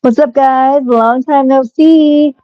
What's up, guys? Long time no see.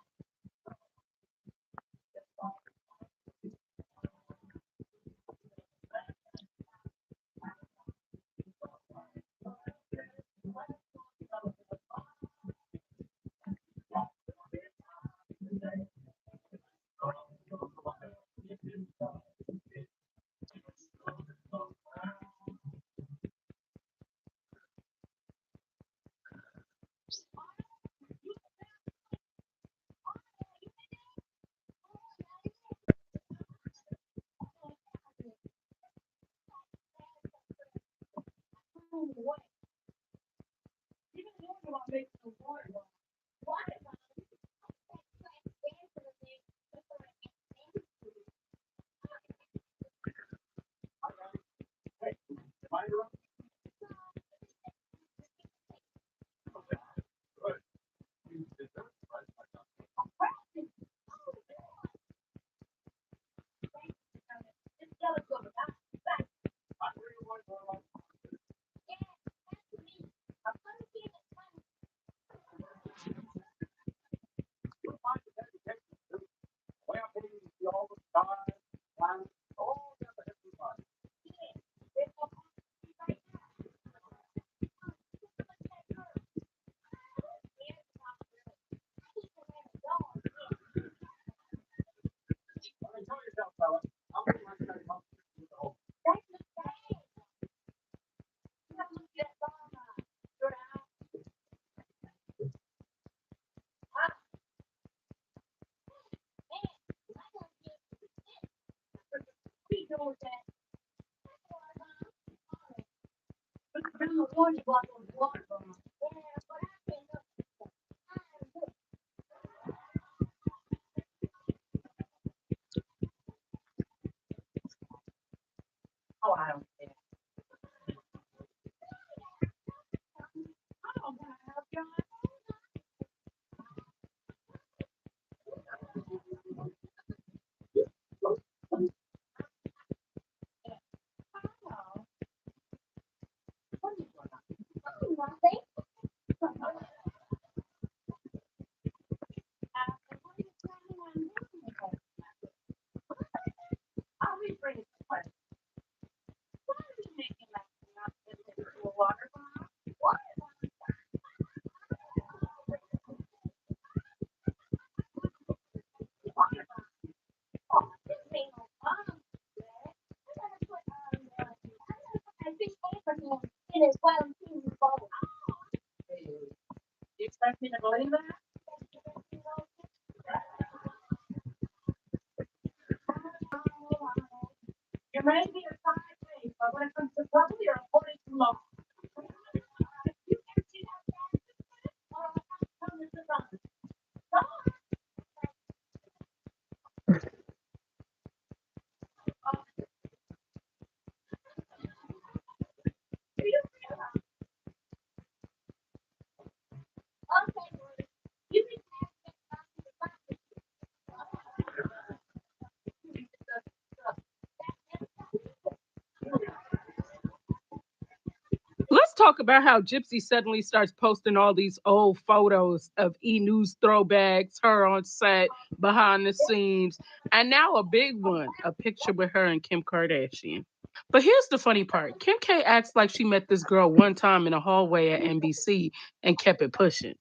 Let's talk about how Gypsy suddenly starts posting all these old photos of E News throwbacks, her on set, behind the scenes, and now a big one, a picture with her and Kim Kardashian. But here's the funny part. Kim K acts like she met this girl one time in a hallway at NBC and kept it pushing.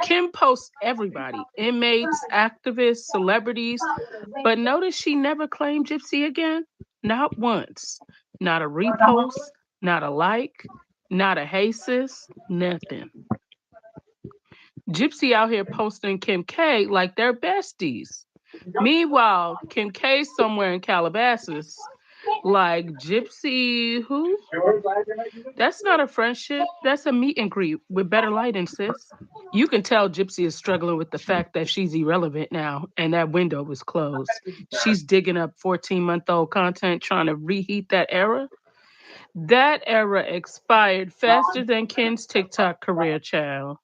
Kim posts everybody, inmates, activists, celebrities, but notice she never claimed Gypsy again. Not once. Not a repost, not a like, not a hey sis, nothing. Gypsy out here posting Kim K like they're besties. Meanwhile, Kim K's somewhere in Calabasas. Like Gypsy, who? That's not a friendship. That's a meet and greet with better lighting, sis. You can tell Gypsy is struggling with the fact that she's irrelevant now and that window was closed. She's digging up 14-month-old content trying to reheat that era. That era expired faster than Ken's TikTok career, child.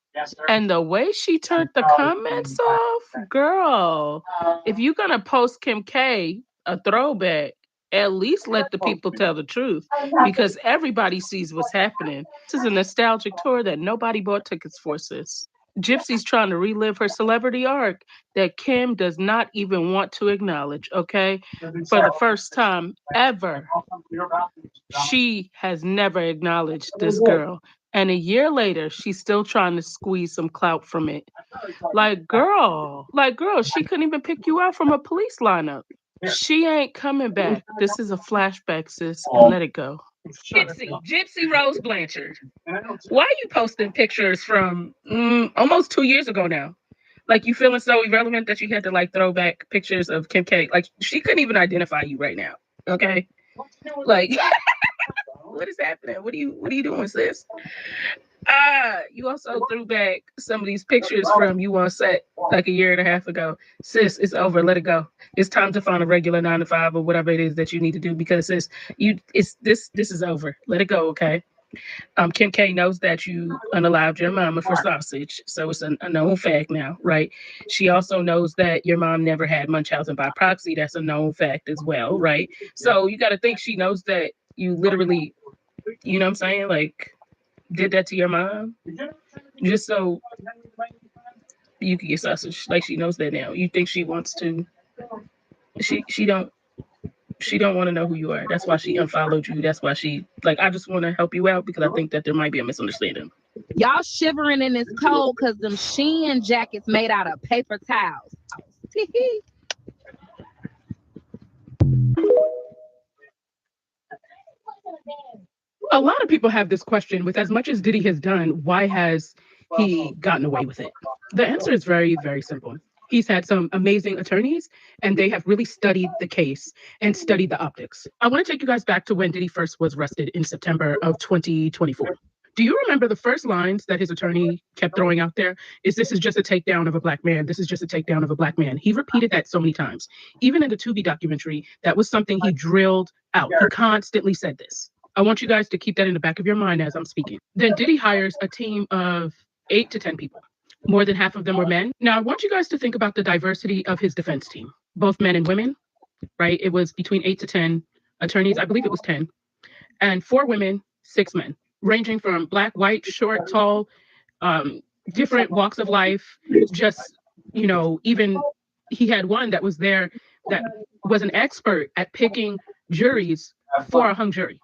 And the way she turned the comments off, girl, if you're gonna post Kim K a throwback, at least let the people tell the truth because everybody sees what's happening. This is a nostalgic tour that nobody bought tickets for, sis. Gypsy's trying to relive her celebrity arc that Kim does not even want to acknowledge, okay? For the first time ever, she has never acknowledged this girl. And a year later, she's still trying to squeeze some clout from it. Like, girl, she couldn't even pick you out from a police lineup. She ain't coming back. This is a flashback, sis, and let it go. Gypsy Rose Blanchard. Why are you posting pictures from almost 2 years ago now? Like, you feeling so irrelevant that you had to like throw back pictures of Kim K. Like, she couldn't even identify you right now. Okay, like what is happening? What are you doing, sis? You also threw back some of these pictures from you on set like a year and a half ago. Sis, it's over. Let it go. It's time to find a regular 9 to 5 or whatever it is that you need to do because sis, this is over. Let it go, okay? Kim K knows that you unalived your mama for sausage, so it's a known fact now, right? She also knows that your mom never had Munchausen by proxy. That's a known fact as well, right? So you got to think she knows that you literally, you know what I'm saying, like did that to your mom just so you could get sausage. Like she knows that now. You think she wants to? She don't. She don't want to know who you are. That's why she unfollowed you. That's why she like. I just want to help you out because I think that there might be a misunderstanding. Y'all shivering in this cold because them Shein jackets made out of paper towels. A lot of people have this question with as much as Diddy has done, why has he gotten away with it? The answer is very, very simple. He's had some amazing attorneys and they have really studied the case and studied the optics. I want to take you guys back to when Diddy first was arrested in September of 2024. Do you remember the first lines that his attorney kept throwing out there? This is just a takedown of a black man. This is just a takedown of a black man. He repeated that so many times. Even in the Tubi documentary, that was something he drilled out. He constantly said this. I want you guys to keep that in the back of your mind as I'm speaking. Then Diddy hires a team of 8 to 10 people. More than half of them were men. Now, I want you guys to think about the diversity of his defense team, both men and women, right? It was between 8 to 10 attorneys. I believe it was 10. And 4 women, 6 men, ranging from black, white, short, tall, different walks of life. Just, even he had one that was there that was an expert at picking juries for a hung jury.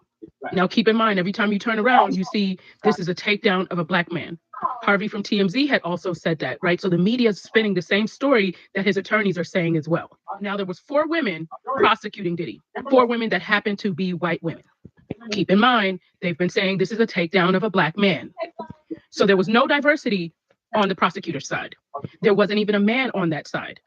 Now, keep in mind, every time you turn around, you see this is a takedown of a black man. Harvey from TMZ had also said that, right? So the media is spinning the same story that his attorneys are saying as well. Now, there was 4 women prosecuting Diddy, 4 women that happened to be white women. Keep in mind, they've been saying this is a takedown of a black man. So there was no diversity on the prosecutor's side. There wasn't even a man on that side.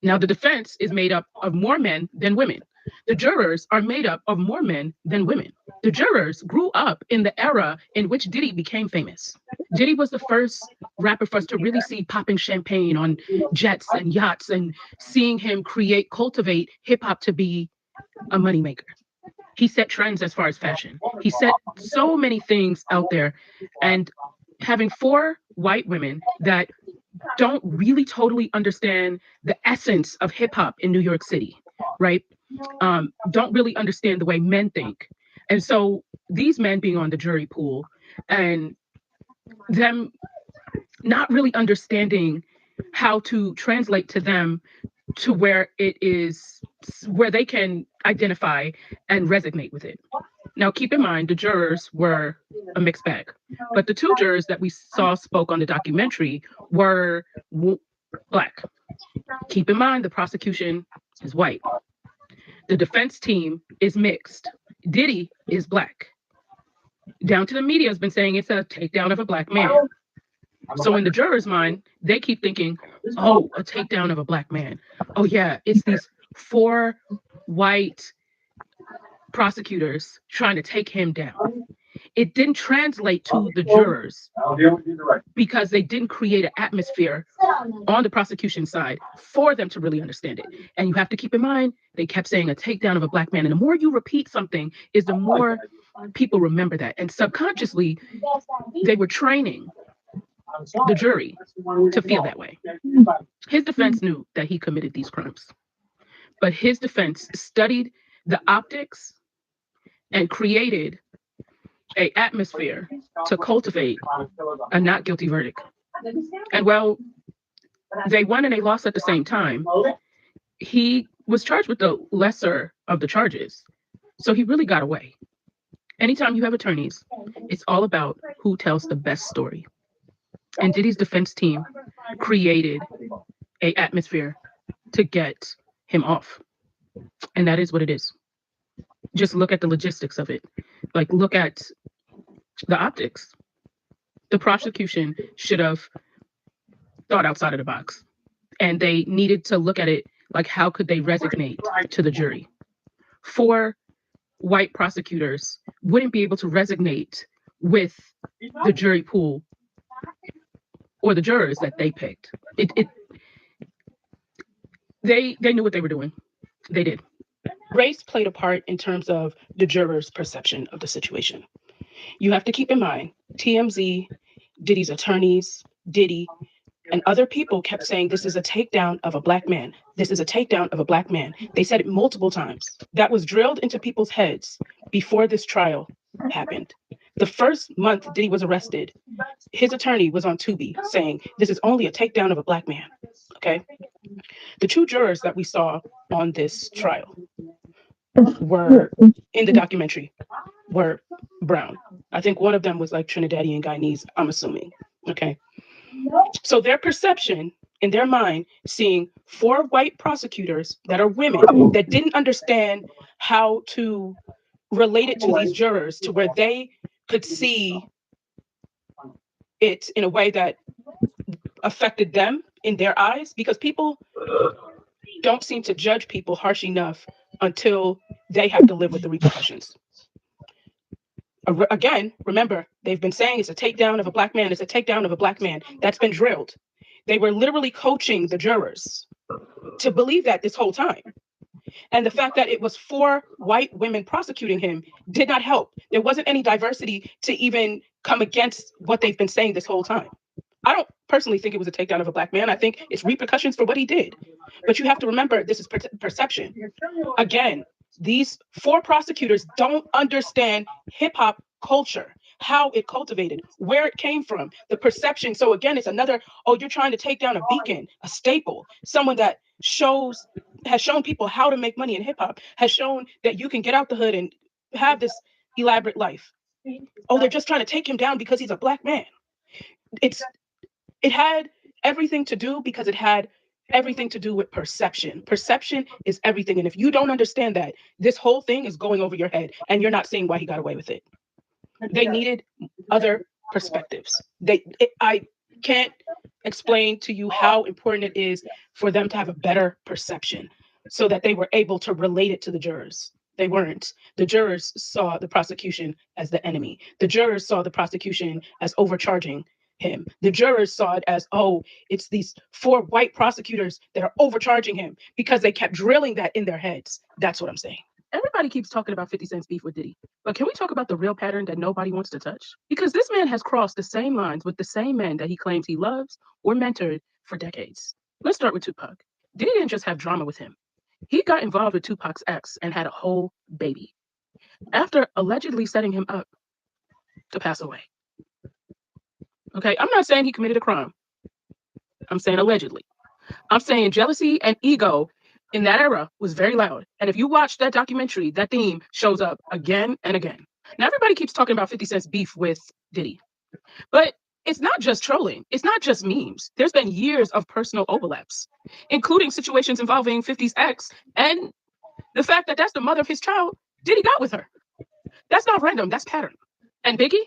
Now, the defense is made up of more men than women. The jurors are made up of more men than women. The jurors grew up in the era in which Diddy became famous. Diddy was the first rapper for us to really see popping champagne on jets and yachts and seeing him cultivate hip hop to be a moneymaker. He set trends as far as fashion. He set so many things out there. And having 4 white women that don't really totally understand the essence of hip hop in New York City, right? Don't really understand the way men think. And so these men being on the jury pool and them not really understanding how to translate to them to where it is, where they can identify and resonate with it. Now, keep in mind, the jurors were a mixed bag, but the 2 jurors that we saw spoke on the documentary were black. Keep in mind, the prosecution is white. The defense team is mixed. Diddy is black. Down to the media has been saying it's a takedown of a black man. So in the jurors' mind, they keep thinking, oh, a takedown of a black man. Oh yeah, it's these 4 white prosecutors trying to take him down. It didn't translate to the jurors because they didn't create an atmosphere on the prosecution side for them to really understand it. And you have to keep in mind, they kept saying a takedown of a black man. And the more you repeat something is the more people remember that. And subconsciously, they were training the jury to feel that way. His defense knew that he committed these crimes, but his defense studied the optics and created an atmosphere to cultivate a not guilty verdict. And well, they won and they lost at the same time. He was charged with the lesser of the charges. So he really got away. Anytime you have attorneys, it's all about who tells the best story. And Diddy's defense team created a atmosphere to get him off. And that is what it is. Just look at the logistics of it. Like, look at the optics. The prosecution should have thought outside of the box. And they needed to look at it like, how could they resignate to the jury? 4 white prosecutors wouldn't be able to resonate with the jury pool or the jurors that they picked. They knew what they were doing. They did. Race played a part in terms of the jurors' perception of the situation. You have to keep in mind, TMZ, Diddy's attorneys, Diddy, and other people kept saying, this is a takedown of a black man. This is a takedown of a black man. They said it multiple times. That was drilled into people's heads before this trial happened. The first month Diddy was arrested, his attorney was on Tubi saying, this is only a takedown of a black man. Okay? The 2 jurors that we saw on this trial were in the documentary were brown. I think one of them was like Trinidadian Guyanese, I'm assuming. Okay. So their perception in their mind, seeing 4 white prosecutors that are women that didn't understand how to relate it to these jurors to where they could see it in a way that affected them in their eyes, because people don't seem to judge people harsh enough until they have to live with the repercussions. Again, remember, they've been saying it's a takedown of a black man. It's a takedown of a black man. That's been drilled. They were literally coaching the jurors to believe that this whole time. And the fact that it was 4 white women prosecuting him did not help. There wasn't any diversity to even come against what they've been saying this whole time. I don't personally think it was a takedown of a black man. I think it's repercussions for what he did. But you have to remember, this is perception. Again, these 4 prosecutors don't understand hip hop culture, how it cultivated, where it came from, the perception. So again, it's another, oh, you're trying to take down a beacon, a staple, someone that has shown people how to make money in hip hop, has shown that you can get out the hood and have this elaborate life. Oh, they're just trying to take him down because he's a black man. It had everything to do because it had everything to do with perception. Perception is everything. And if you don't understand that, this whole thing is going over your head and you're not seeing why he got away with it. They needed other perspectives. I can't explain to you how important it is for them to have a better perception so that they were able to relate it to the jurors. They weren't. The jurors saw the prosecution as the enemy. The jurors saw the prosecution as overcharging him. The jurors saw it as, oh, it's these 4 white prosecutors that are overcharging him, because they kept drilling that in their heads. That's what I'm saying. Everybody keeps talking about 50 Cent's beef with Diddy, but can we talk about the real pattern that nobody wants to touch? Because this man has crossed the same lines with the same men that he claims he loves or mentored for decades. Let's start with Tupac. Diddy didn't just have drama with him. He got involved with Tupac's ex and had a whole baby after allegedly setting him up to pass away. Okay, I'm not saying he committed a crime. I'm saying allegedly. I'm saying jealousy and ego in that era was very loud. And if you watch that documentary, that theme shows up again and again. Now, everybody keeps talking about 50 Cent's beef with Diddy, but it's not just trolling. It's not just memes. There's been years of personal overlaps, including situations involving 50's ex and the fact that that's the mother of his child Diddy got with her. That's not random. That's pattern. And Biggie?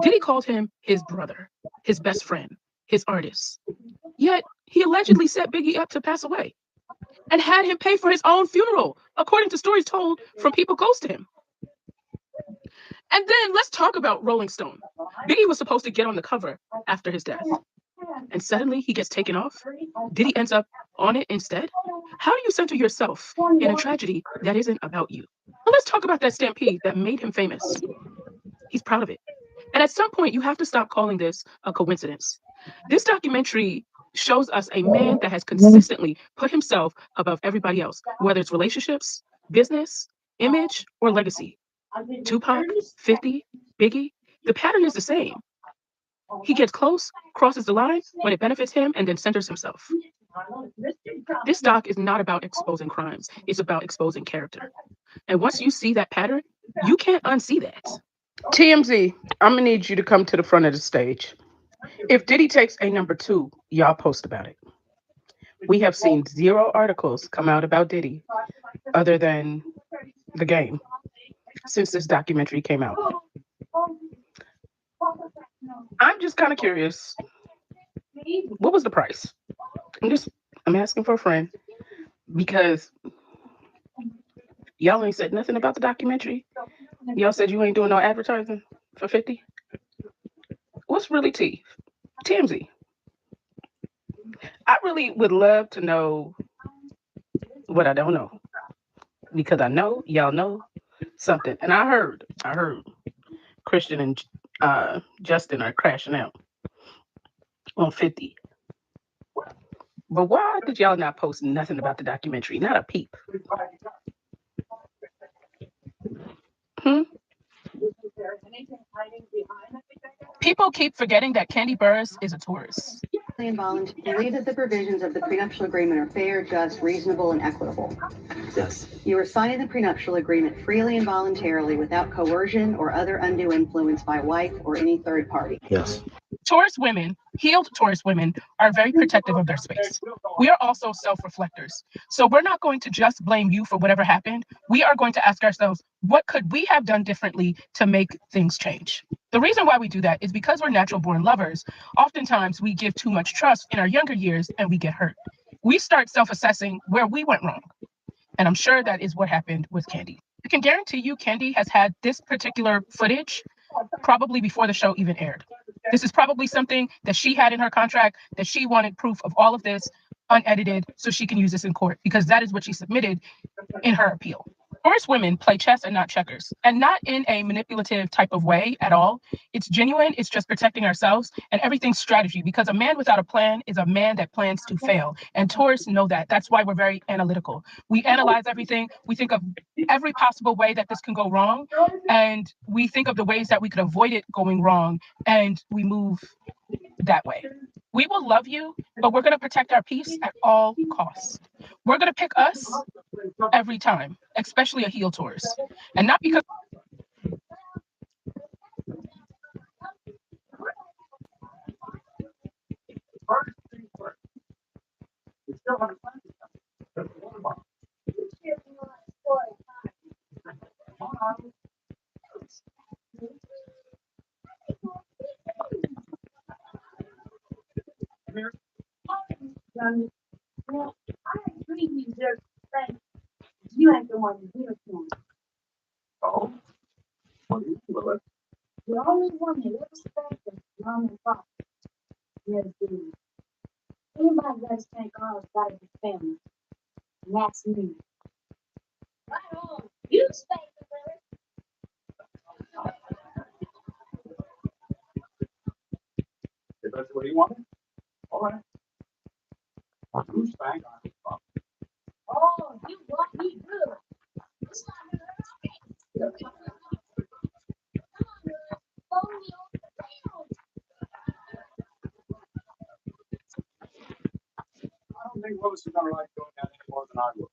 Diddy called him his brother, his best friend, his artist. Yet he allegedly set Biggie up to pass away and had him pay for his own funeral, according to stories told from people close to him. And then let's talk about Rolling Stone. Biggie was supposed to get on the cover after his death, and suddenly he gets taken off. Diddy ends up on it instead. How do you center yourself in a tragedy that isn't about you? Well, let's talk about that stampede that made him famous. He's proud of it. And at some point, you have to stop calling this a coincidence. This documentary shows us a man that has consistently put himself above everybody else, whether it's relationships, business, image, or legacy. Tupac, 50, Biggie, the pattern is the same. He gets close, crosses the line when it benefits him, and then centers himself. This doc is not about exposing crimes, it's about exposing character. And once you see that pattern, you can't unsee that. TMZ, I'm gonna need you to come to the front of the stage. If Diddy takes a number 2, y'all post about it. We have seen 0 articles come out about Diddy other than the game since this documentary came out. I'm just kind of curious. What was the price? I'm asking for a friend because y'all ain't said nothing about the documentary. Y'all said you ain't doing no advertising for 50. What's really tea? TMZ. I really would love to know what I don't know because I know y'all know something. And I heard Christian and Justin are crashing out on 50. But why did y'all not post nothing about the documentary? Not a peep. Hmm? People keep forgetting that Kandi Burruss is a tourist. Believe that the provisions of the prenuptial agreement are fair, just, reasonable, and equitable. Yes. You are signing the prenuptial agreement freely and voluntarily without coercion or other undue influence by wife or any third party. Yes. Tourist women, healed tourist women, are very protective of their space. We are also self-reflectors. So we're not going to just blame you for whatever happened. We are going to ask ourselves, what could we have done differently to make things change? The reason why we do that is because we're natural born lovers. Oftentimes we give too much trust in our younger years and we get hurt. We start self-assessing where we went wrong. And I'm sure that is what happened with Kandi. I can guarantee you Kandi has had this particular footage probably before the show even aired. This is probably something that she had in her contract, that she wanted proof of all of this unedited so she can use this in court, because that is what she submitted in her appeal. Tourist women play chess and not checkers, and not in a manipulative type of way at all. It's genuine. It's just protecting ourselves, and everything's strategy, because a man without a plan is a man that plans to fail. And tourists know that. That's why we're very analytical. We analyze everything. We think of every possible way that this can go wrong, and we think of the ways that we could avoid it going wrong, and we move that way. We will love you, but we're going to protect our peace at all costs. We're going to pick us every time, especially a heel tourist. And not because You ain't the one to do it to him. Oh. The only one that ever respected mom and pop is the anybody does take ours out of the family. And that's me. Right on. You stay there. If that's what you wanted, all right. Who's back? Oh, you want me good. It's not good. I don't think Lois is gonna like going down any more than I would.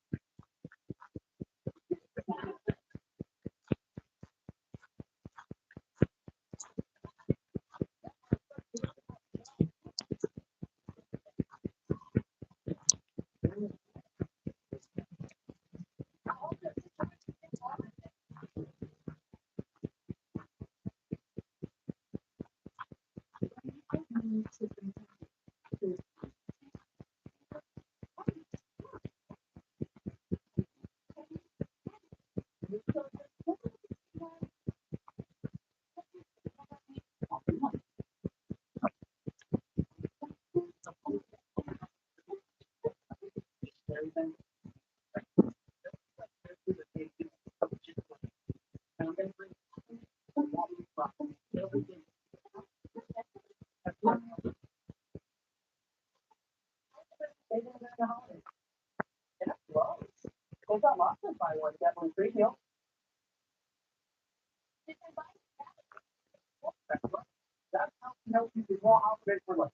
Well, I'll pay for lunch.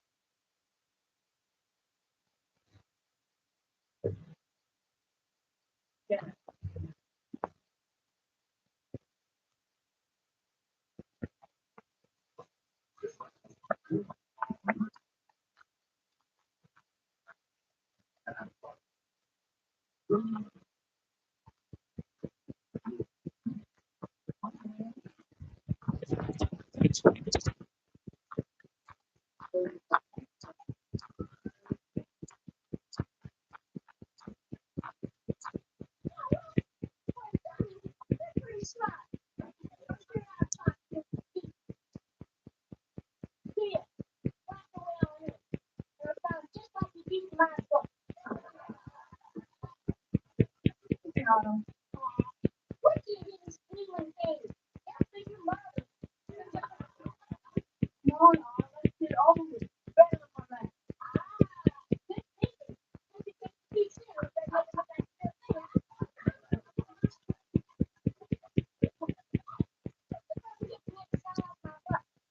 Yeah.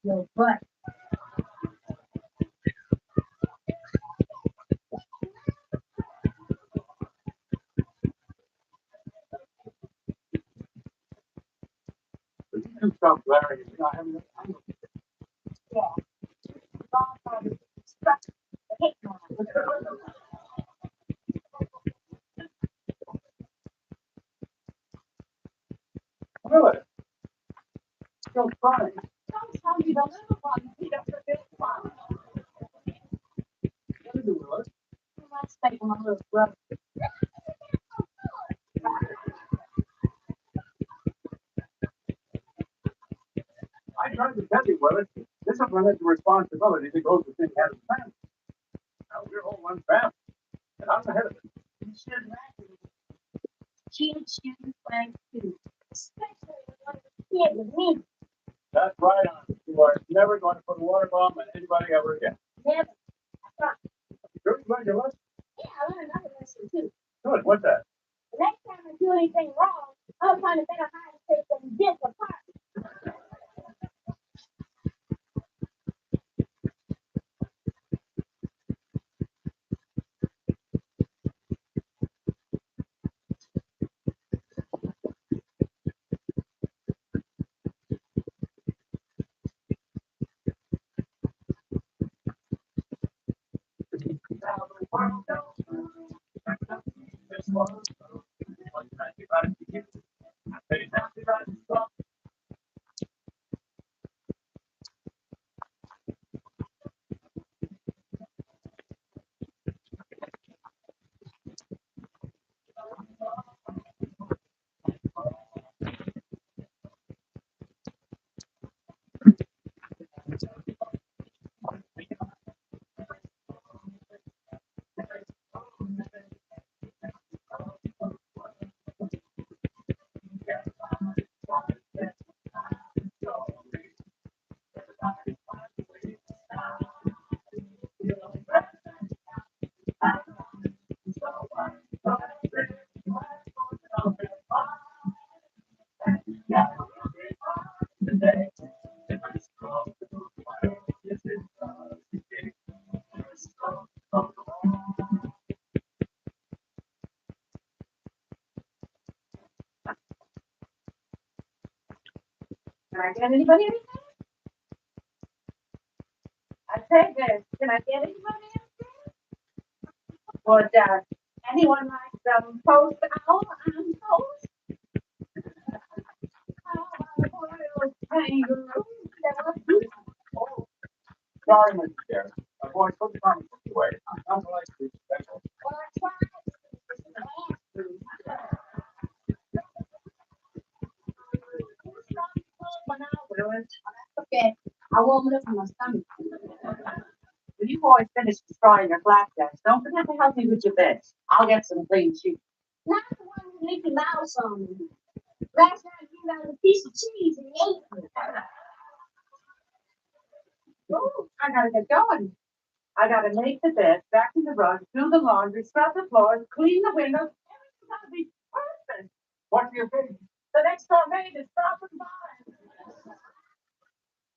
Your butt. But you can stop glaring if you're not having enough time. Really? Still fine. Sometimes you don't have one. You don't forget one. What is it, Willis? Let's take my little brother. I tried to tell you, Willis. Discipline is a responsibility that goes with any kind of family. Now, we're all one family, and I'm the head of it. You should imagine. Choo-choo, thank you. Especially when you're kid with me. That's right on. You are never going to put a water bomb on anybody ever again. Never. Sure you learned your lesson? Yeah, I learned another lesson too. Good, what's that? The next time I do anything wrong, I'll find a better hiding place than this apart. Can I get anybody anything? I said this. Can I get anybody anything? Would anyone like some toast owl and toast? Oh, sorry, Mr. Chair. My boy took the comments away. I'm not like to be special. Well, I tried. Okay, I warmed up in my stomach. When you boys finish destroying your flapjacks, don't forget to help me with your beds. I'll get some clean sheets. Not the one with Mickey Mouse on them. Last night you got a piece of cheese and ate it. Oh, I gotta get going. I gotta make the bed, vacuum the rug, do the laundry, scrub the floors, clean the windows. Everything's gotta be perfect. What do you think? The next door maid is dropping by.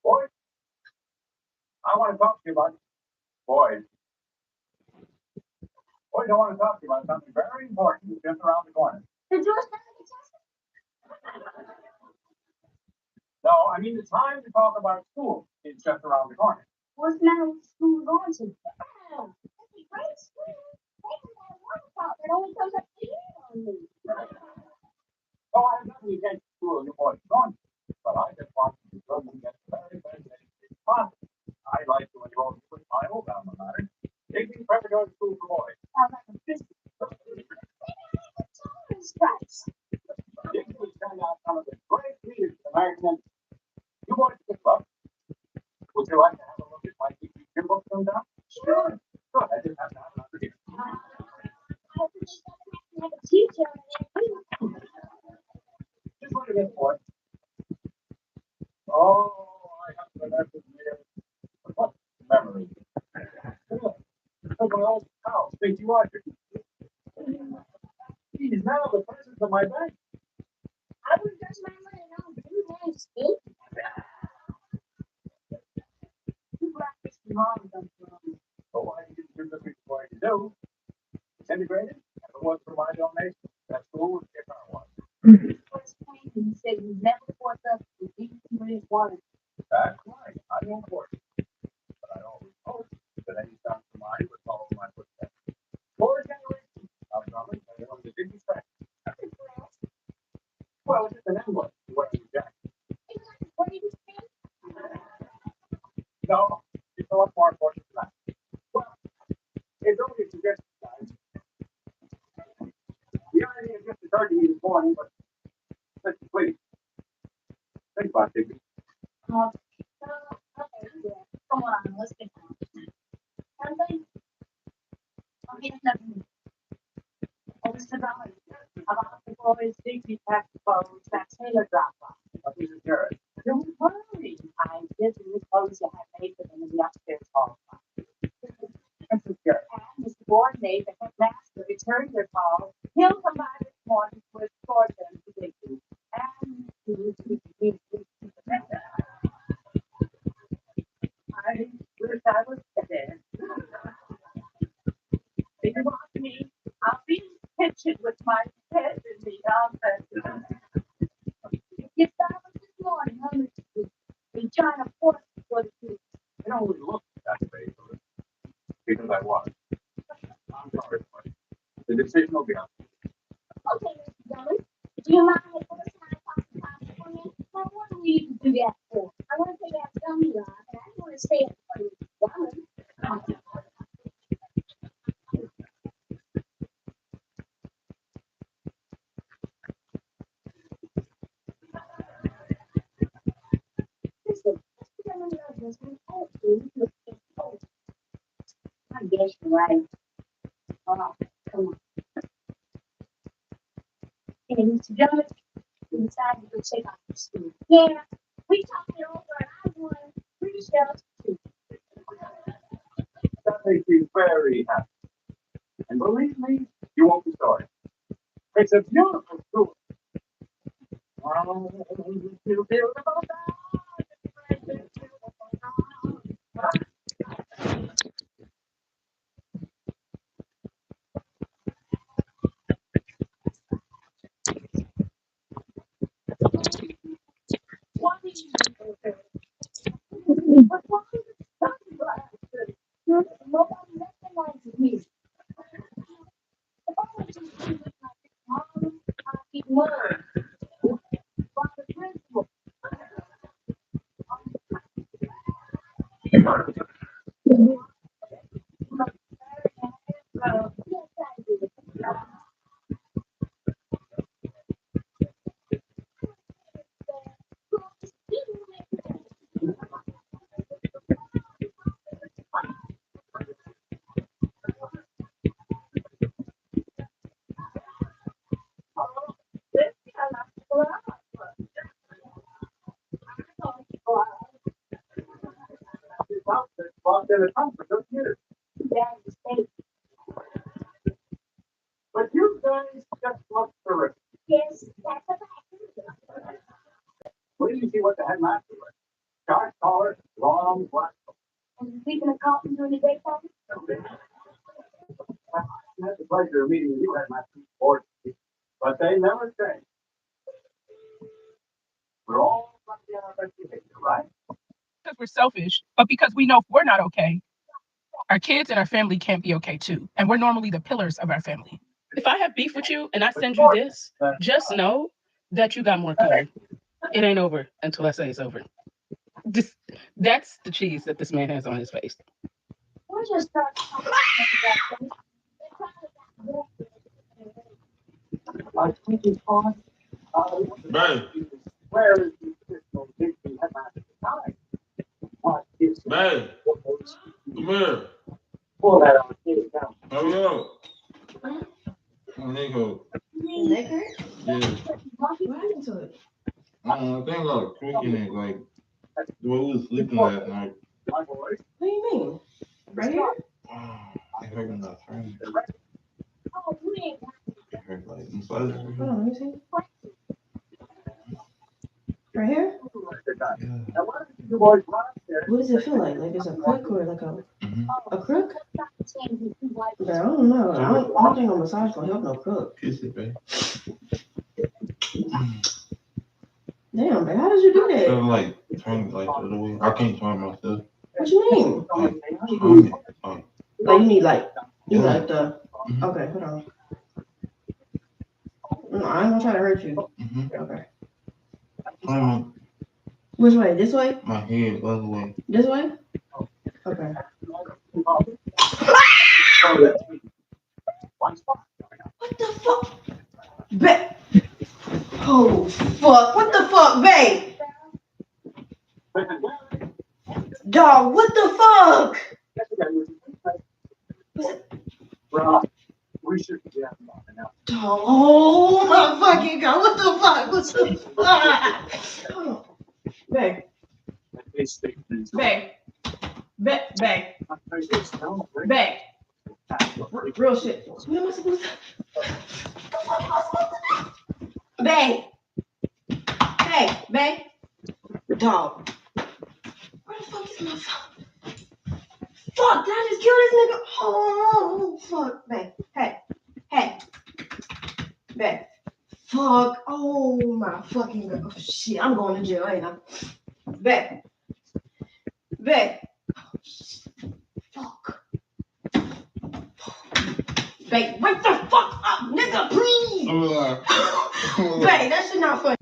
Boy, I want to talk to you about boys. Boys, I want to talk to you about something very important just around the corner. The door's not No, I mean, the time to talk about school is just around the corner. What's the matter with the school we're going to? Oh, that's a great school. They have that waterfall that only comes up to here on me. Oh, I have nothing against school your boys are going to, but I just want you to go and get the very best education possible. I like to enroll you with my old alma mater, Digby Preparatory School for Boys. Sounds like a Christmas. They don't have the tolerance stripes. Digby has turned out some of the great leaders in American. You boys pick up. Would you like to have a look at my Digby gym book sometime? Sure. Good, I just have to have it under here. I hope they don't have a teacher in there too. Just look at this, boy. Oh, I have to remember here. What memory? Look, my old pal, Stacy Rogers. He's now the president of my bank. I wouldn't touch my money on blue names, Steve. You brought this mom from Oh, I didn't do the thing going to do. Disintegrated? If it was for my donation, that school would get our one. first point and he said he never forced us to do what he wanted. That's right. I don't force it. But I always hope that any son of mine would follow my footsteps. For generations of drummers, I know the Digby track. Well, it's just an emblem to what you got. What did you say? No, it's a lot more important than that. Well, it's only a suggestion, guys. The idea just occurred to me this morning, but listen, please. Think about it, Digby. Okay, yeah. Come on, let's get on. Something? Okay, nothing. I was about the boys' Digby pack phones that Taylor dropped off. This is Garrett. Don't worry. I did the clothes you had made for them in the upstairs hall. This is Garrett. And Mr. Boardney, the headmaster, returned your call. He'll come by this morning to escort them to Digby. And I wish I was there. If you want me, I'll be in the kitchen with my head in the oven. You started this morning, huh, Mr. Be trying to force me to go to sleep. I don't always look that way, because I was. I'm sorry, but the decision will be up. Okay, Mr. Dillon, do you mind if I talk about for me? Well, what do we need to do that for? I want to take that dummy off, and I want to stay at the Dillon. Listen, Mr. Dillon loves us. We hope to. I guess you're right. Oh, come on. Hey, Mr. Dillon, we decided to go check out the school. Yeah, we talked it over, and I won pretty shells too. That makes me very happy. And believe me, you won't be sorry. It's a beautiful school. Why did you do that? But why did you do that? Nobody recognizes me. If I was just doing it like Mom, I'd be mad. By the principal. Yes, I do. This house has lost in a town for 30 years. But you guys just look terrific. Yes, that's a fact. Wait till you see what the headmaster was. Dark collar, long black coat. And speaking of coffee during the daytime, I had the pleasure of meeting you at my board, but they never change. We're all trying to get our best behavior, right? Because we're selfish, but because we know if we're not okay, our kids and our family can't be okay too. And we're normally the pillars of our family. If I have beef with you and I send you this, just know that you got more coming. It ain't over until I say it's over. That's the cheese that this man has on his face. we're just starting talking I think it's fun. Man, Where is the traditional Dixie headline at the time? What is it? man, come here. Pull that on the down. Hurry up. Nigga. Nigga? Yeah. What happened to it? I think I got a crick in it, like the way we was sleeping last night. My boys. What do you mean? Right here? It hurt in the frame. Oh, you ain't It hurt like inside. Hold on, let me see. Right here? Yeah. Now, why don't you boys run upstairs? What does it feel like? Like it's a crook or like a crook? changing too white. I don't know. I don't think a massage gonna help no crook. Kiss it, babe. Damn, man, how did you do that? Feel like turn like the other way. I can't turn myself. What you mean? Turn it. Like you need the okay, hold on. No, I ain't gonna try to hurt you. Okay. Turn Which way? This way? my head the other way. This way? Okay. What the fuck? Babe. Oh fuck. What the fuck, babe? Dog, what the fuck? Bro, we should be out now. Oh my fucking god, what the fuck? What the fuck? Hold on. Babe. Babe. Babe. Babe. Babe. Real shit. What am I supposed to? Babe. Hey, babe. Dog. Where the fuck is my phone? Fuck, did I just kill this nigga? Oh, fuck, babe. Hey. Hey. Babe. Fuck. Oh my fucking god. Oh, shit, I'm going to jail, ain't I? Babe. Babe. Oh, shit. Fuck. Babe, wake the fuck up, nigga, please. Babe, that shit not funny.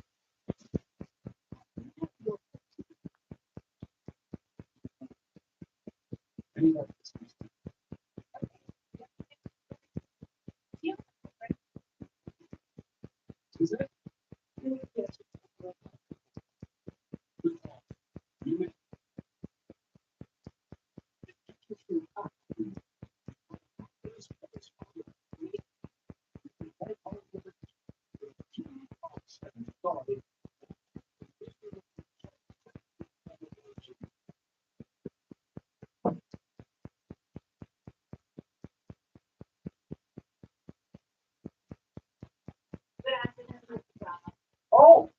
Oh,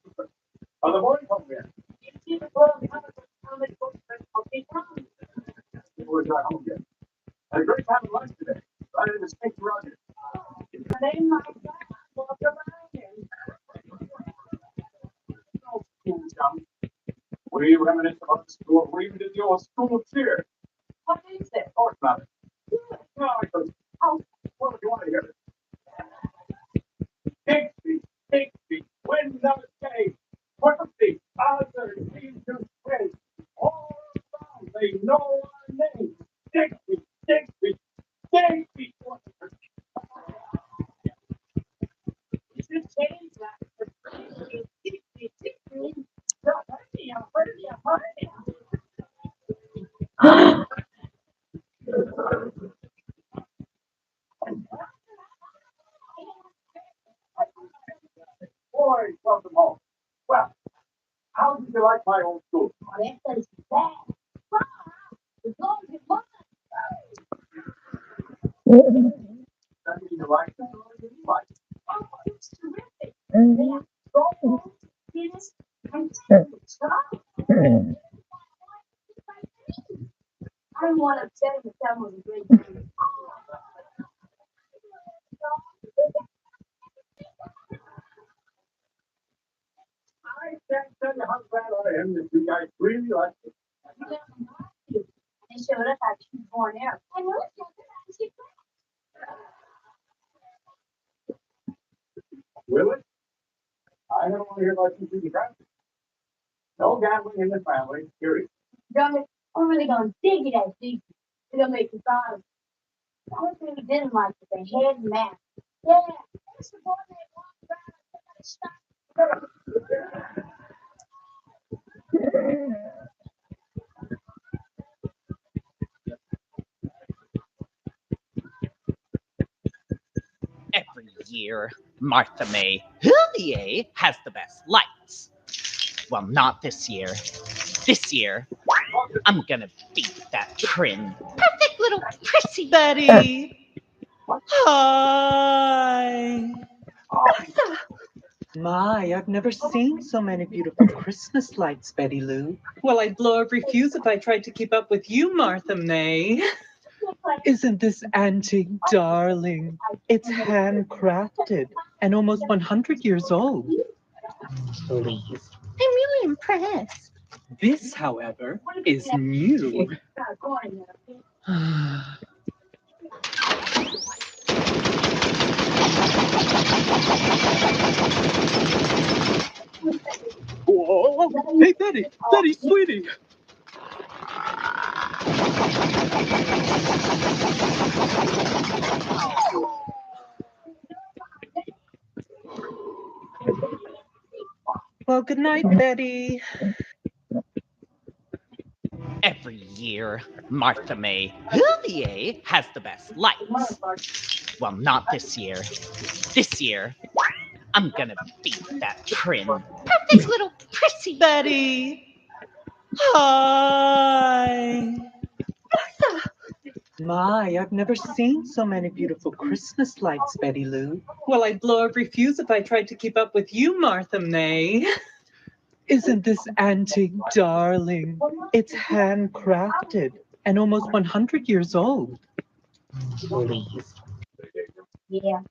are the boys home yet? We're not home yet. Had a great time at lunch today. Right in the state around here. We reminisce about the school. We even did the old school cheer. What is it? Oh, it's not. No, because, what do you want to hear? Big feet, wins of the day. Quicker feet, other team to play. All around, they know our name. Big feet. Boys, welcome home. Well, how did you like my old school? That place is bad. As long as it was. That mean you like it? Like it. Oh, it's terrific. They have golf, tennis, and tennis. didn't want to upset him and tell him it was a great thing. I can't tell you how glad I am that you guys really like it. They showed up at two born out. I know it's not Will it? I don't want to hear about you shooting traffic. No gambling in the family, period. Brother, I'm really going to dig it as deep. It'll make you proud. The only thing he didn't like was the head and mask. Yeah, that's the boy that walked around and somebody stopped. Every year, Martha May Hillier has the best lights. Well, not this year. This year, I'm gonna beat that Trin. Perfect little prissy buddy. Hi. Martha! My, I've never seen so many beautiful Christmas lights, Betty Lou. Well, I'd blow every fuse if I tried to keep up with you, Martha May. Isn't this antique darling? It's handcrafted and almost 100 years old. Please. I'm really impressed. This, however, is new. Whoa. Hey, Betty! Betty, sweetie! Well, good night, Betty. Every year, Martha May Hillier has the best lights. Well, not this year. This year, I'm gonna beat that Trin. Perfect little prissy buddy. Hi. My, I've never seen so many beautiful Christmas lights, Betty Lou. Well, I'd blow every fuse if I tried to keep up with you, Martha May. Isn't this antique darling? It's handcrafted and almost 100 years old. Please. Yeah.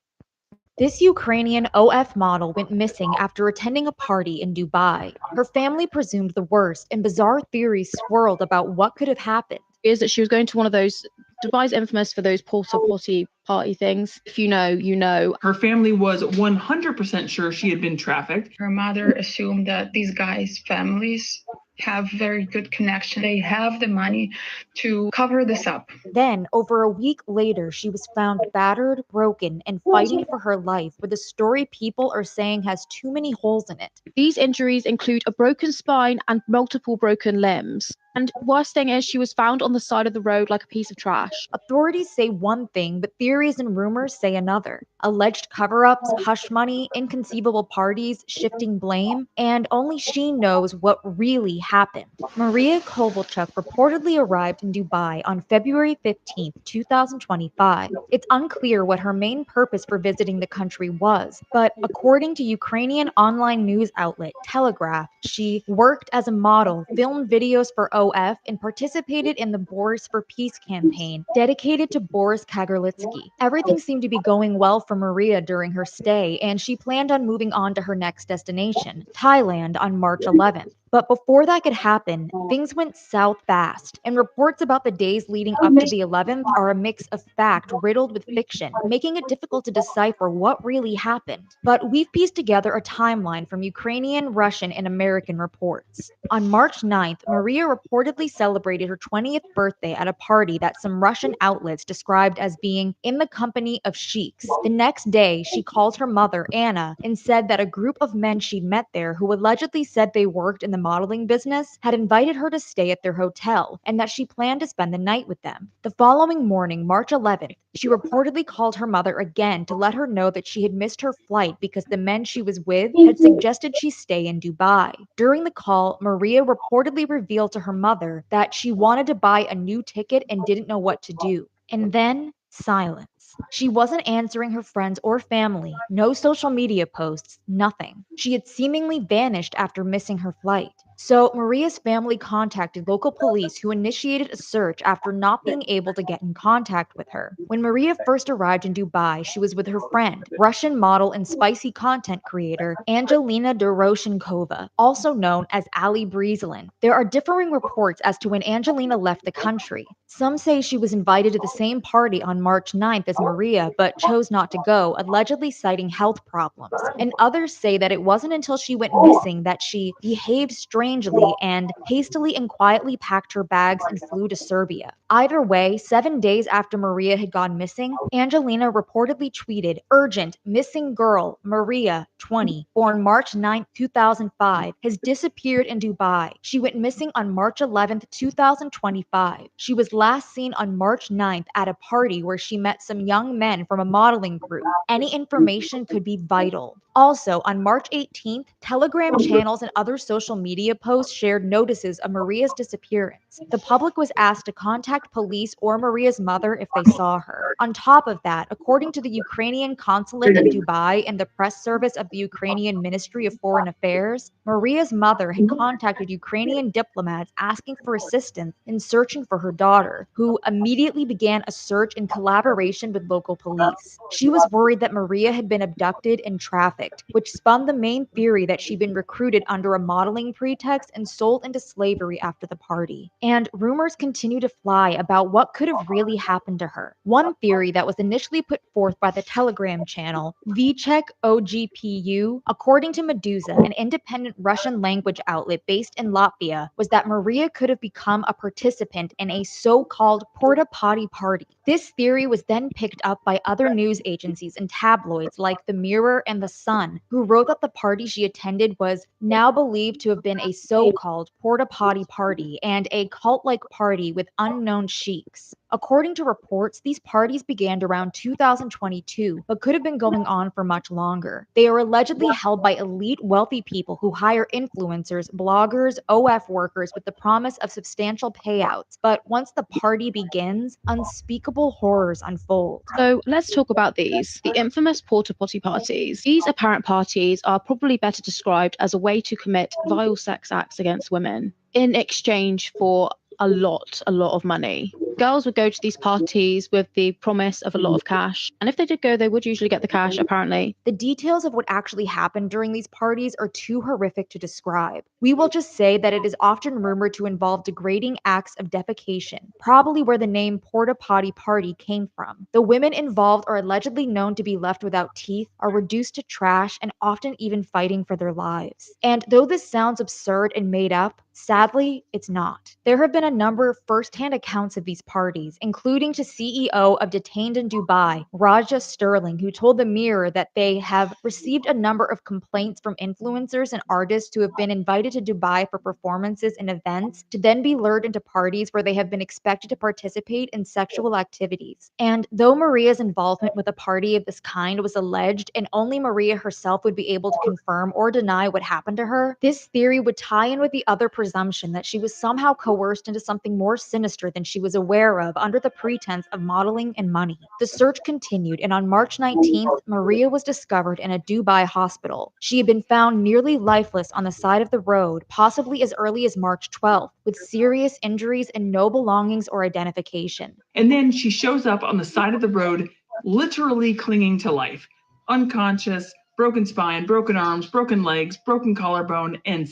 This Ukrainian OF model went missing after attending a party in Dubai. Her family presumed the worst, and bizarre theories swirled about what could have happened. Is that she was going to one of those, Dubai's infamous for those porta potty party things. If you know, you know. Her family was 100% sure she had been trafficked. Her mother assumed that these guys' families have very good connection. They have the money to cover this up. Then, over a week later, she was found battered, broken, and fighting for her life with a story people are saying has too many holes in it. These injuries include a broken spine and multiple broken limbs. And worst thing is, she was found on the side of the road like a piece of trash. Authorities say one thing, but theories and rumors say another. Alleged cover-ups, hush money, inconceivable parties, shifting blame, and only she knows what really happened. Maria Kovalchuk reportedly arrived in Dubai on February 15, 2025. It's unclear what her main purpose for visiting the country was, but according to Ukrainian online news outlet Telegraph, she worked as a model, filmed videos for OF, and participated in the Boris for Peace campaign dedicated to Boris Kagarlitsky. Everything seemed to be going well for Maria during her stay, and she planned on moving on to her next destination, Thailand, on March 11th. But before that could happen, things went south fast, and reports about the days leading up to the 11th are a mix of fact riddled with fiction, making it difficult to decipher what really happened. But we've pieced together a timeline from Ukrainian, Russian, and American reports. On March 9th, Maria reportedly celebrated her 20th birthday at a party that some Russian outlets described as being in the company of sheiks. The next day, she called her mother, Anna, and said that a group of men she'd met there who allegedly said they worked in the modeling business had invited her to stay at their hotel and that she planned to spend the night with them. The following morning, March 11th, she reportedly called her mother again to let her know that she had missed her flight because the men she was with had suggested she stay in Dubai. During the call, Maria reportedly revealed to her mother that she wanted to buy a new ticket and didn't know what to do. And then, silence. She wasn't answering her friends or family, no social media posts, nothing. She had seemingly vanished after missing her flight. So Maria's family contacted local police who initiated a search after not being able to get in contact with her. When Maria first arrived in Dubai, she was with her friend, Russian model and spicy content creator Angelina Doroshenkova, also known as Ali Breezelin. There are differing reports as to when Angelina left the country. Some say she was invited to the same party on March 9th as Maria, but chose not to go, allegedly citing health problems. And others say that it wasn't until she went missing that she behaved strangely and hastily and quietly packed her bags and flew to Serbia. Either way, 7 days after Maria had gone missing, Angelina reportedly tweeted, "Urgent, missing girl, Maria, 20, born March 9, 2005, has disappeared in Dubai. She went missing on March 11th, 2025. She was last seen on March 9th at a party where she met some young men from a modeling group. Any information could be vital." Also, on March 18th, Telegram channels and other social media posts shared notices of Maria's disappearance. The public was asked to contact police or Maria's mother if they saw her. On top of that, according to the Ukrainian consulate in Dubai and the press service of the Ukrainian Ministry of Foreign Affairs, Maria's mother had contacted Ukrainian diplomats asking for assistance in searching for her daughter, who immediately began a search in collaboration with local police. She was worried that Maria had been abducted and trafficked, which spun the main theory that she'd been recruited under a modeling pretext and sold into slavery after the party. And rumors continue to fly about what could have really happened to her. One theory that was initially put forth by the Telegram channel, Vichek OGPU, according to Meduza, an independent Russian language outlet based in Latvia, was that Maria could have become a participant in a so-called porta potty party. This theory was then picked up by other news agencies and tabloids like The Mirror and The Sun, who wrote that the party she attended was now believed to have been a so-called porta potty party and a cult-like party with unknown sheiks. According to reports, these parties began around 2022, but could have been going on for much longer. They are allegedly held by elite wealthy people who hire influencers, bloggers, OF workers with the promise of substantial payouts. But once the party begins, unspeakable horrors unfold. So let's talk about these. The infamous porta potty parties. These apparent parties are probably better described as a way to commit vile sex acts against women in exchange for a lot of money. Girls would go to these parties with the promise of a lot of cash, and if they did go, they would usually get the cash, apparently. The details of what actually happened during these parties are too horrific to describe. We will just say that it is often rumored to involve degrading acts of defecation, probably where the name porta potty party came from. The women involved are allegedly known to be left without teeth, are reduced to trash, and often even fighting for their lives. And though this sounds absurd and made up, sadly, it's not. There have been a number of first-hand accounts of these parties, including to CEO of Detained in Dubai, Raja Sterling, who told The Mirror that they have received a number of complaints from influencers and artists who have been invited to Dubai for performances and events to then be lured into parties where they have been expected to participate in sexual activities. And though Maria's involvement with a party of this kind was alleged and only Maria herself would be able to confirm or deny what happened to her, this theory would tie in with the other presumption that she was somehow coerced into something more sinister than she was aware of under the pretense of modeling and money. The search continued, and on March 19th, Maria was discovered in a Dubai hospital. She had been found nearly lifeless on the side of the road, possibly as early as March 12th, with serious injuries and no belongings or identification. And then she shows up on the side of the road, literally clinging to life, unconscious, broken spine, broken arms, broken legs, broken collarbone, and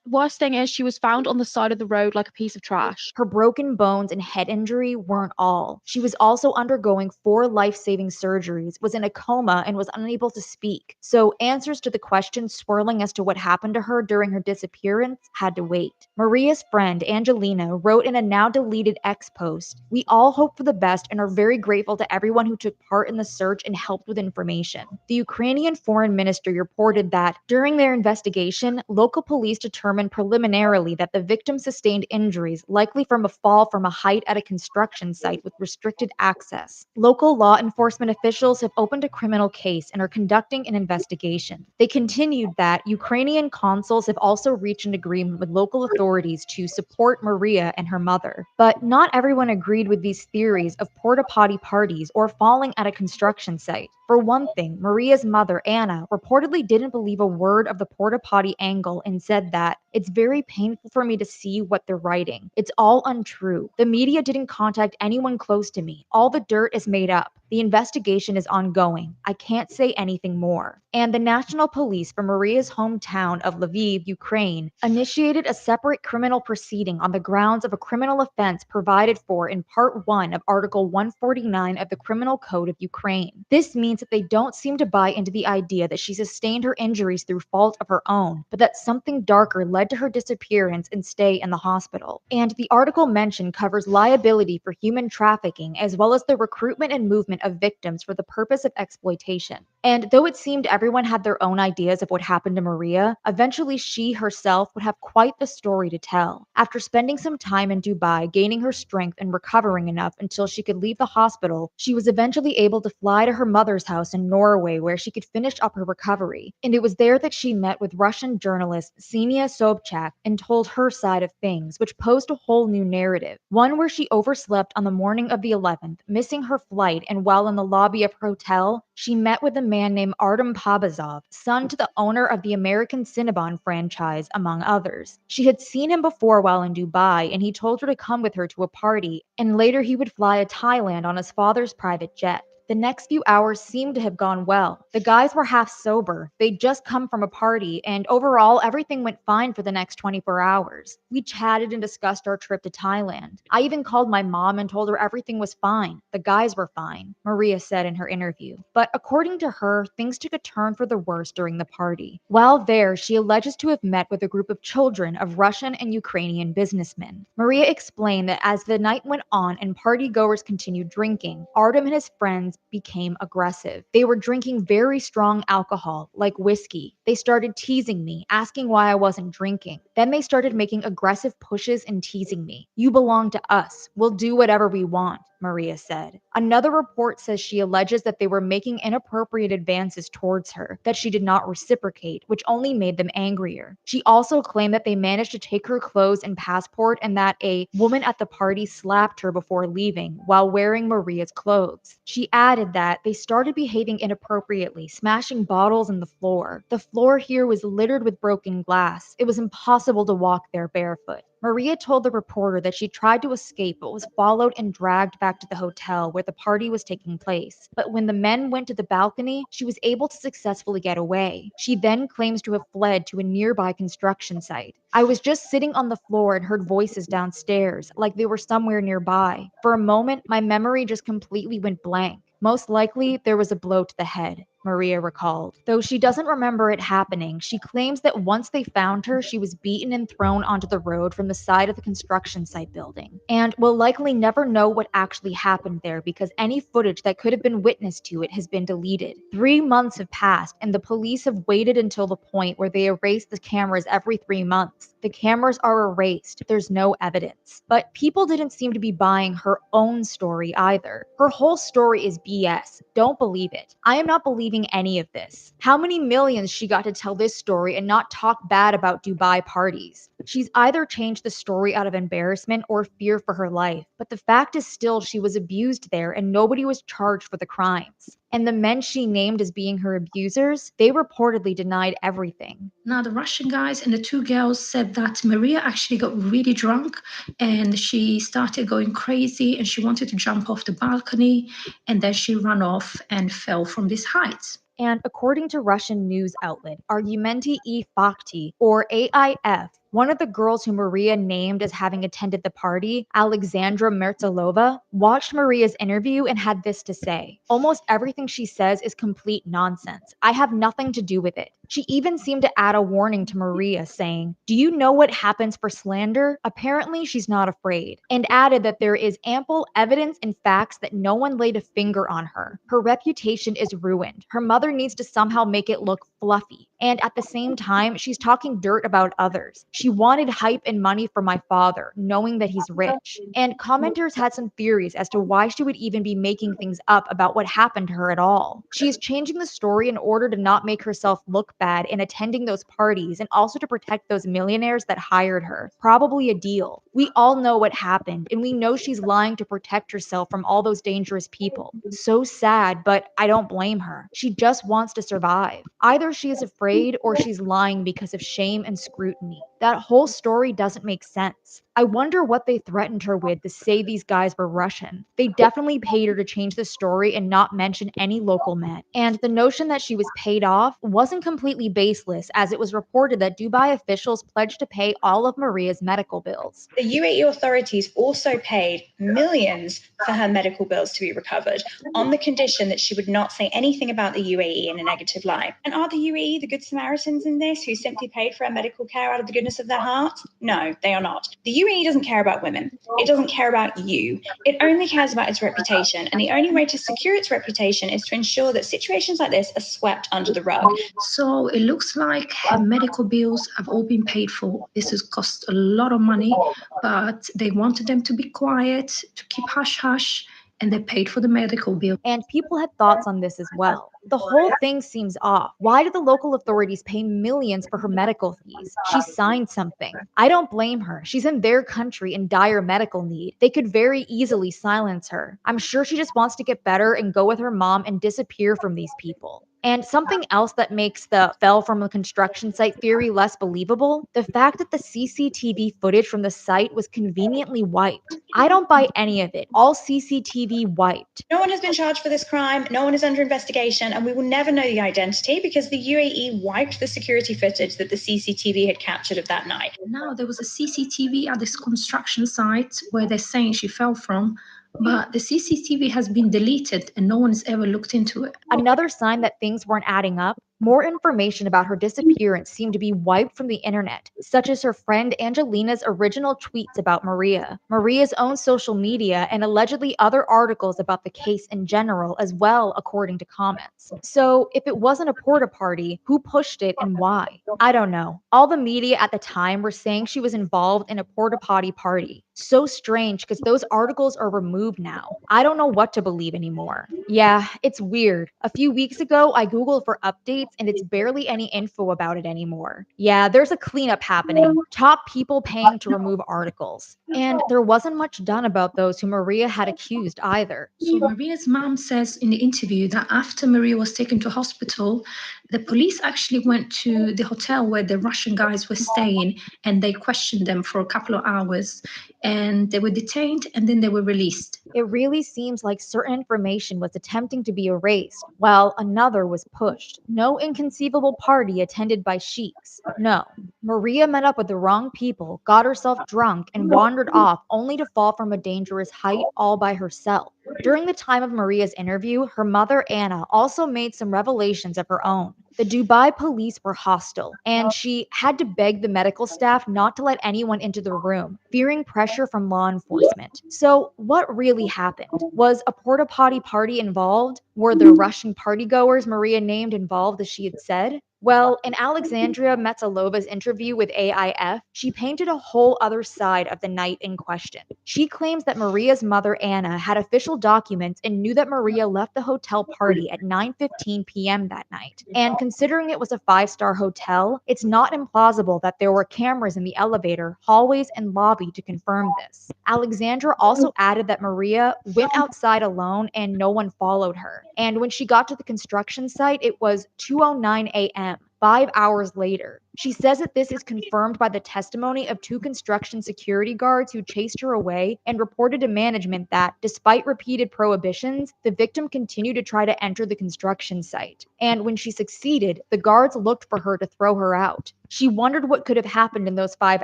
worst thing is, she was found on the side of the road like a piece of trash. Her broken bones and head injury weren't all. She was also undergoing 4 life-saving surgeries, was in a coma, and was unable to speak. So answers to the questions swirling as to what happened to her during her disappearance had to wait. Maria's friend, Angelina, wrote in a now-deleted X post, "We all hope for the best and are very grateful to everyone who took part in the search and helped with information." The Ukrainian Foreign Ministry reported that during their investigation, local police determined preliminarily that the victim sustained injuries, likely from a fall from a height at a construction site with restricted access. Local law enforcement officials have opened a criminal case and are conducting an investigation. They continued that Ukrainian consuls have also reached an agreement with local authorities to support Maria and her mother. But not everyone agreed with these theories of porta potty parties or falling at a construction site. For one thing, Maria's mother, Anna, reportedly didn't believe a word of the porta potty angle and said that, "It's very painful for me to see what they're writing. It's all untrue. The media didn't contact anyone close to me. All the dirt is made up. The investigation is ongoing. I can't say anything more." And the National Police from Maria's hometown of Lviv, Ukraine, initiated a separate criminal proceeding on the grounds of a criminal offense provided for in Part 1 of Article 149 of the Criminal Code of Ukraine. This means that they don't seem to buy into the idea that she sustained her injuries through fault of her own, but that something darker led to her disappearance and stay in the hospital. And the article mentioned covers liability for human trafficking as well as the recruitment and movement of victims for the purpose of exploitation. And though it seemed everyone had their own ideas of what happened to Maria, eventually she herself would have quite the story to tell. After spending some time in Dubai, gaining her strength and recovering enough until she could leave the hospital, she was eventually able to fly to her mother's house in Norway where she could finish up her recovery. And it was there that she met with Russian journalist Ksenia Sobchak and told her side of things, which posed a whole new narrative. One where she overslept on the morning of the 11th, missing her flight, and while in the lobby of her hotel, she met with a man named Artem Pabazov, son to the owner of the American Cinnabon franchise, among others. She had seen him before while in Dubai, and he told her to come with her to a party, and later he would fly to Thailand on his father's private jet. The next few hours seemed to have gone well. The guys were half sober. They'd just come from a party, and overall, everything went fine for the next 24 hours. We chatted and discussed our trip to Thailand. I even called my mom and told her everything was fine. The guys were fine, Maria said in her interview. But according to her, things took a turn for the worse during the party. While there, she alleges to have met with a group of children of Russian and Ukrainian businessmen. Maria explained that as the night went on and partygoers continued drinking, Artem and his friends became aggressive. They were drinking very strong alcohol, like whiskey. They started teasing me, asking why I wasn't drinking. Then they started making aggressive pushes and teasing me. "You belong to us. We'll do whatever we want," Maria said. Another report says she alleges that they were making inappropriate advances towards her, that she did not reciprocate, which only made them angrier. She also claimed that they managed to take her clothes and passport and that a woman at the party slapped her before leaving while wearing Maria's clothes. She added that they started behaving inappropriately, smashing bottles on the floor. The floor here was littered with broken glass. It was impossible to walk there barefoot. Maria told the reporter that she tried to escape but was followed and dragged back to the hotel where the party was taking place. But when the men went to the balcony, she was able to successfully get away. She then claims to have fled to a nearby construction site. "I was just sitting on the floor and heard voices downstairs, like they were somewhere nearby. For a moment, my memory just completely went blank. Most likely, there was a blow to the head," Maria recalled. Though she doesn't remember it happening, she claims that once they found her, she was beaten and thrown onto the road from the side of the construction site building. And will likely never know what actually happened there because any footage that could have been witnessed to it has been deleted. 3 months have passed, and the police have waited until the point where they erase the cameras every 3 months. The cameras are erased. There's no evidence. But people didn't seem to be buying her own story either. Her whole story is BS. Don't believe it. I am not believing any of this. How many millions she got to tell this story and not talk bad about Dubai parties? She's either changed the story out of embarrassment or fear for her life. But the fact is still she was abused there and nobody was charged for the crimes. And the men she named as being her abusers, they reportedly denied everything. Now, the Russian guys and the two girls said that Maria actually got really drunk and she started going crazy and she wanted to jump off the balcony and then she ran off and fell from this height. And according to Russian news outlet Argumenty e Fakti, or AIF, one of the girls who Maria named as having attended the party, Alexandra Mertzalova, watched Maria's interview and had this to say: "Almost everything she says is complete nonsense. I have nothing to do with it." She even seemed to add a warning to Maria saying, "Do you know what happens for slander?" Apparently she's not afraid, and added that there is ample evidence and facts that no one laid a finger on her. Her reputation is ruined. Her mother needs to somehow make it look fluffy. And at the same time, she's talking dirt about others. She wanted hype and money for my father, knowing that he's rich. And commenters had some theories as to why she would even be making things up about what happened to her at all. She is changing the story in order to not make herself look bad in attending those parties and also to protect those millionaires that hired her. Probably a deal. We all know what happened, and we know she's lying to protect herself from all those dangerous people. So sad, but I don't blame her. She just wants to survive. Either she is afraid afraid or she's lying because of shame and scrutiny. That whole story doesn't make sense. I wonder what they threatened her with to say these guys were Russian. They definitely paid her to change the story and not mention any local men. And the notion that she was paid off wasn't completely baseless, as it was reported that Dubai officials pledged to pay all of Maria's medical bills. The UAE authorities also paid millions for her medical bills to be recovered on the condition that she would not say anything about the UAE in a negative light. And are the UAE the good Samaritans in this who simply paid for her medical care out of the goodness of their heart? No, they are not. The UAE doesn't care about women. It doesn't care about you. It only cares about its reputation. And the only way to secure its reputation is to ensure that situations like this are swept under the rug. So it looks like her medical bills have all been paid for. This has cost a lot of money, but they wanted them to be quiet, to keep hush hush, and they paid for the medical bill. And people had thoughts on this as well. The whole thing seems off. Why did the local authorities pay millions for her medical fees? She signed something. I don't blame her. She's in their country in dire medical need. They could very easily silence her. I'm sure she just wants to get better and go with her mom and disappear from these people. And something else that makes the fell from a construction site theory less believable, the fact that the CCTV footage from the site was conveniently wiped. I don't buy any of it. All CCTV wiped. No one has been charged for this crime. No one is under investigation, and we will never know the identity because the UAE wiped the security footage that the CCTV had captured of that night. Now there was a CCTV at this construction site where they're saying she fell from, but the CCTV has been deleted and no one has ever looked into it. Another sign that things weren't adding up, more information about her disappearance seemed to be wiped from the internet, such as her friend Angelina's original tweets about Maria, Maria's own social media, and allegedly other articles about the case in general as well, according to comments. So if it wasn't a porta party, who pushed it and why? I don't know. All the media at the time were saying she was involved in a porta potty party. So strange because those articles are removed now. I don't know what to believe anymore. Yeah, it's weird. A few weeks ago, I Googled for updates and it's barely any info about it anymore. Yeah, there's a cleanup happening. Top people paying to remove articles. And there wasn't much done about those who Maria had accused either. So Maria's mom says in the interview that after Maria was taken to hospital, the police actually went to the hotel where the Russian guys were staying and they questioned them for a couple of hours and they were detained and then they were released. It really seems like certain information was attempting to be erased while another was pushed. No inconceivable party attended by sheiks. No. Maria met up with the wrong people, got herself drunk, and wandered off only to fall from a dangerous height all by herself. During the time of Maria's interview, her mother Anna also made some revelations of her own. The Dubai police were hostile, and she had to beg the medical staff not to let anyone into the room, fearing pressure from law enforcement. So what really happened? Was a porta potty party involved? Were the Russian partygoers Maria named involved as she had said? Well, in Alexandria Metzelova's interview with AIF, she painted a whole other side of the night in question. She claims that Maria's mother, Anna, had official documents and knew that Maria left the hotel party at 9:15 p.m. that night. And considering it was a 5-star hotel, it's not implausible that there were cameras in the elevator, hallways, and lobby to confirm this. Alexandra also added that Maria went outside alone and no one followed her. And when she got to the construction site, it was 2:09 a.m. 5 hours later. She says that this is confirmed by the testimony of 2 construction security guards who chased her away and reported to management that, despite repeated prohibitions, the victim continued to try to enter the construction site. And when she succeeded, the guards looked for her to throw her out. She wondered what could have happened in those 5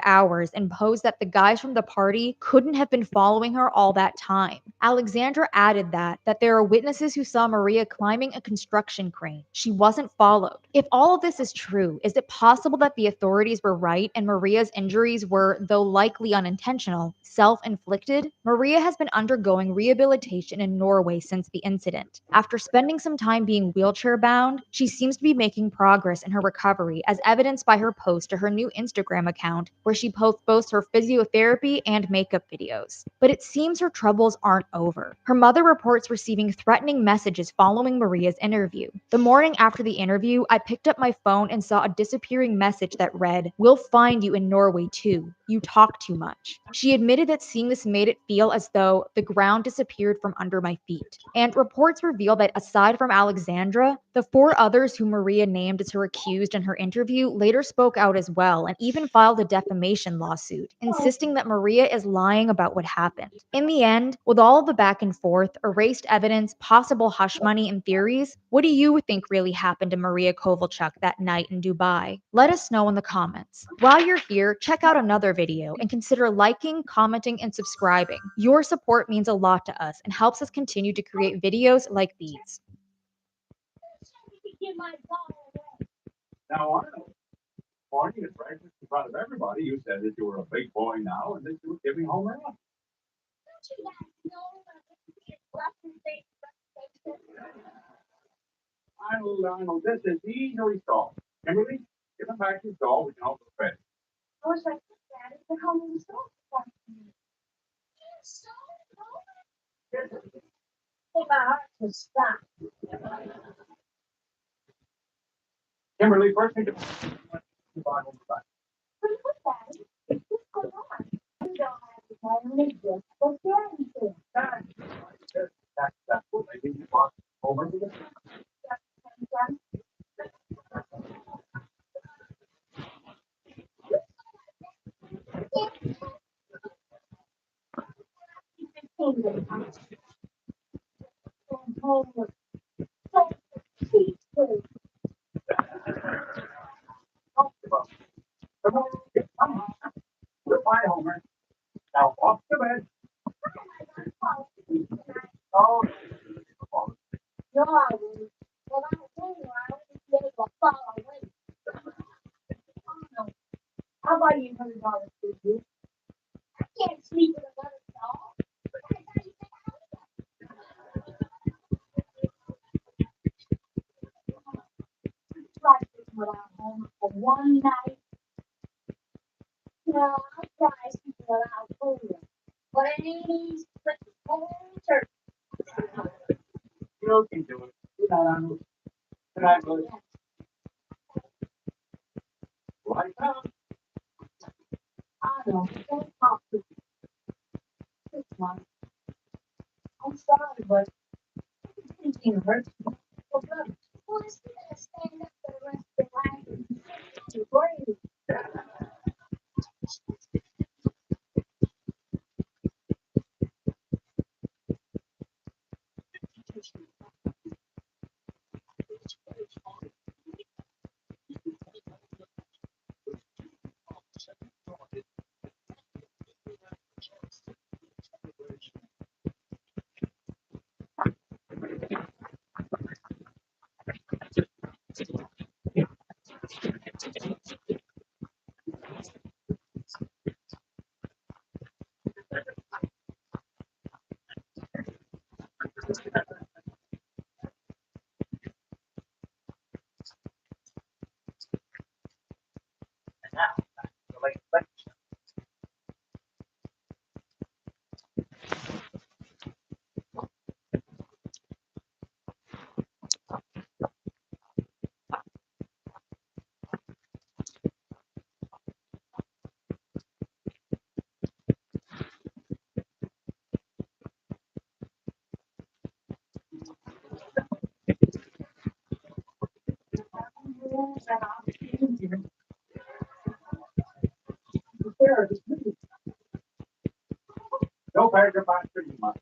hours and posed that the guys from the party couldn't have been following her all that time. Alexandra added that there are witnesses who saw Maria climbing a construction crane. She wasn't followed. If all of this is true, is it possible that the authorities were right and Maria's injuries were, though likely unintentional, self-inflicted? Maria has been undergoing rehabilitation in Norway since the incident. After spending some time being wheelchair-bound, she seems to be making progress in her recovery, as evidenced by her post to her new Instagram account, where she posts both her physiotherapy and makeup videos. But it seems her troubles aren't over. Her mother reports receiving threatening messages following Maria's interview. The morning after the interview, I picked up my phone and saw a disappearing message message that read, "We'll find you in Norway too. You talk too much." She admitted that seeing this made it feel as though the ground disappeared from under my feet. And reports reveal that aside from Alexandra, the 4 others who Maria named as her accused in her interview later spoke out as well and even filed a defamation lawsuit, insisting that Maria is lying about what happened. In the end, with all of the back and forth, erased evidence, possible hush money, and theories, what do you think really happened to Maria Kovalchuk that night in Dubai? Let us know in the comments. While you're here, check out another video and consider liking, commenting, and subscribing. Your support means a lot to us and helps us continue to create videos like these. Now, Arnold, morning at breakfast in front of everybody, you said that you were a big boy now and that you were giving home run. Arnold, this is easily solved. Kimberly, give him back his doll. We can also fetch. I wish I could, Daddy. The home is so fun. So my heart to stop. Kimberly, first thing to Bible back. Daddy, what's going on? You don't have to tell me this. What's anything? That's what they need to talk over to the Goodbye, Homer. Now off to bed. Oh, No, I wouldn't. Well, I told you I wouldn't be able to fall away. Oh, no. How about you, $100 for you? I can't sleep with another doll. Try this without home for one night. No, I'll try sleeping without home. But it ain't easy. But the whole church. you can do it. Good night, Arnold. Good night, Billy. Right now. I know. Don't talk to me. This one. I'm sorry, but thinking hurts me. Well, good. Well, it's gonna stand up for the rest of your life. You're brave. No better back for you, Mike.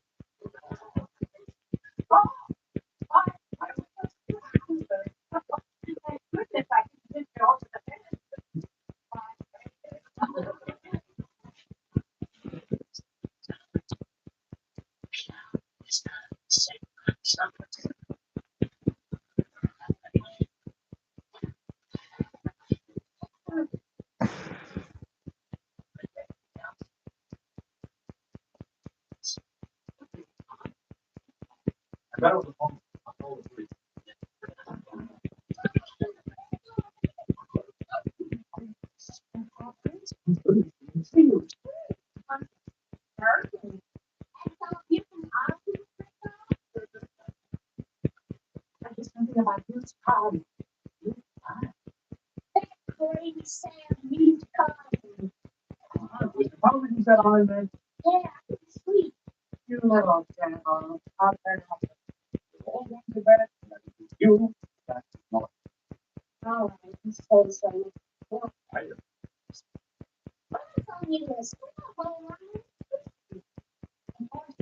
That was a phone. I'm just thinking about this party. Crazy. Baby Sam needs coffee. How did you set on there? Yeah, it's sweet. You little Sam. I'll turn off. The bed. You. That's not. All right, you say so. I What's on you list?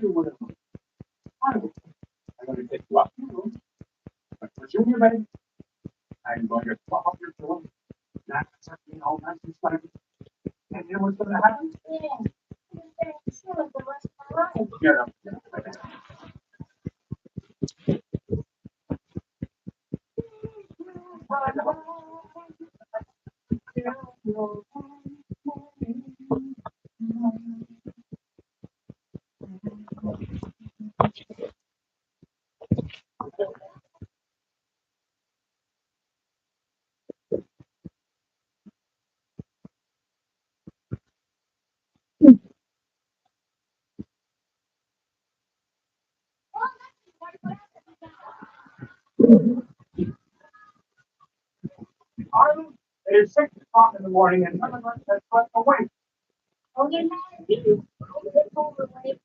you would have. I'm going to take you up to your room. But put you in your bed. I'm going to pop up your pillow. Not something all nice and slimy. And you know what's going to happen? Yeah. Sure, the rest of my life. Get up. Get up. Arlen, it is 6 o'clock in the morning and none of us has slept awake. Don't get mad at me. I'll get over late.